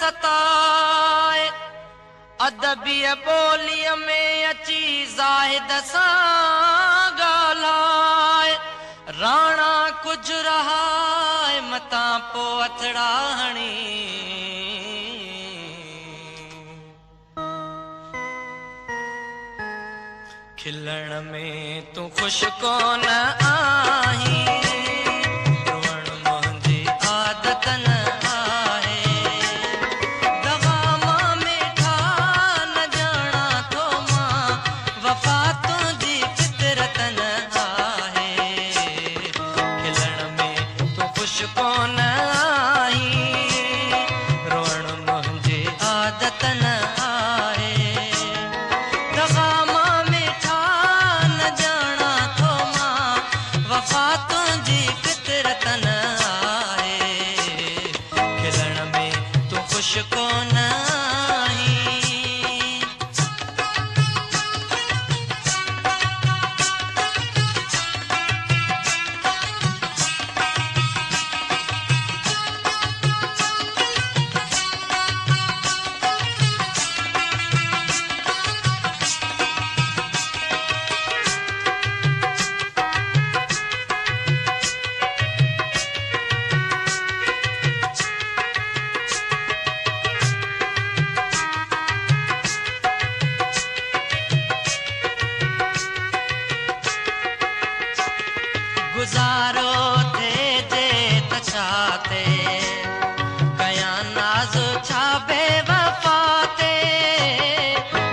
सताए। अदबीअ ॿोलीअ में अची ज़ाहिद सां ॻाल्हाए। राणा कुझु रहाए मतां पोइ अथड़ा हणी। खिलण में तूं ख़ुशि कोन आहीं, रोअण मुंहिंजी आदत न आहे। दवा मां मिठा न ॼाणा थो मां, वफ़ा तुंहिंजी फितरत न आहे। खिलण में तूं ख़ुशि कोन आहीं, रोअण मुंहिंजी आदत न आहे। दवा वफ़ा तुंहिंजी फितरत न आहे। खिलण में तूं ख़ुशि कोन आहीं। गुज़ारो थिए त छा ते कयां नाज़ छा बेवफ़ा ते।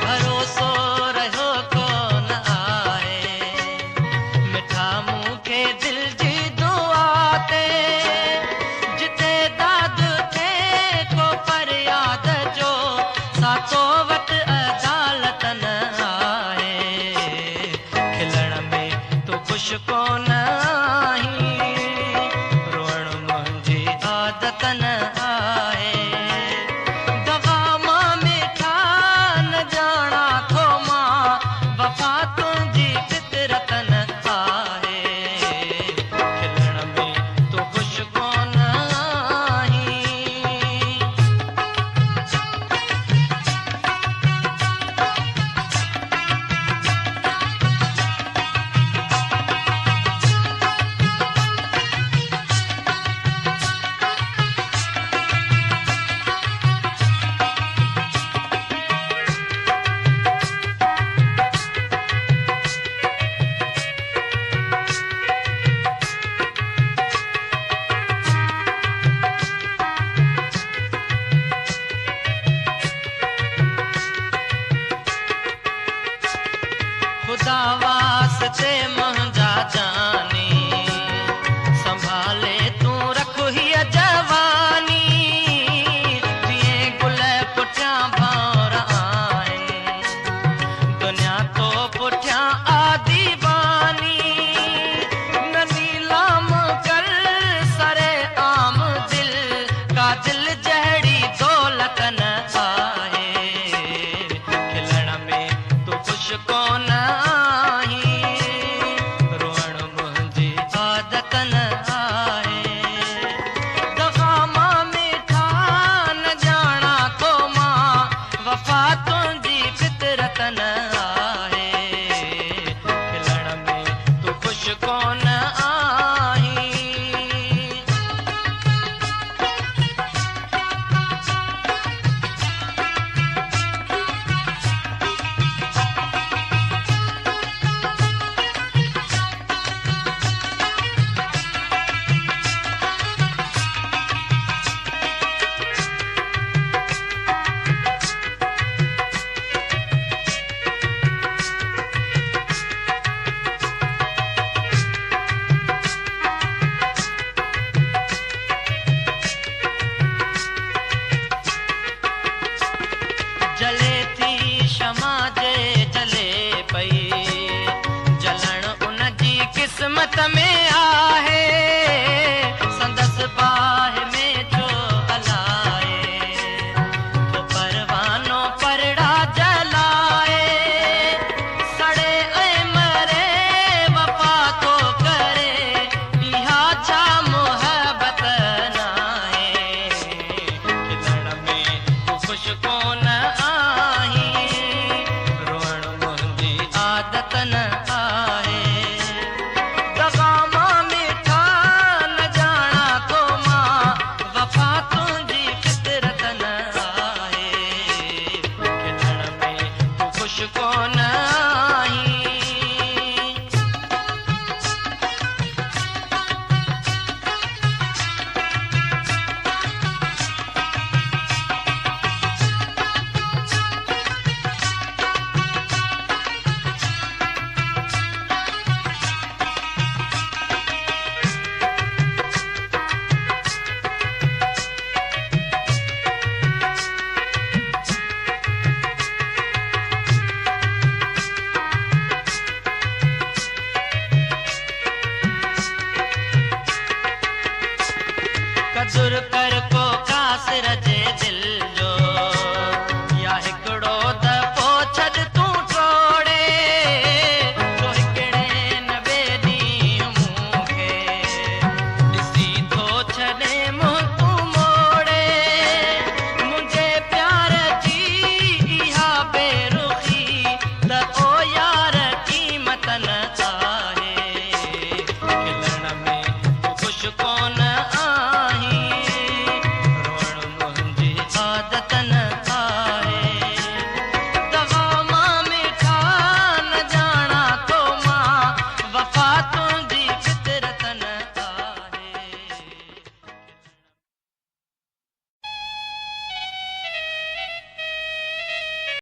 भरोसो रहियो कोन आहे मिठा मूंखे दिल जी दुआ ते। जिथे दाद थिए को फरियाद जो सातो वटि अदालत न आहे। खिलण में तूं ख़ुशि कोन न आहे। दवा मां मिठा न ॼाणा थो मां, वफ़ा तुंहिंजी फितरत न आहे। खिलण में तूं ख़ुशि कोन आहीं। खुदा वास्ते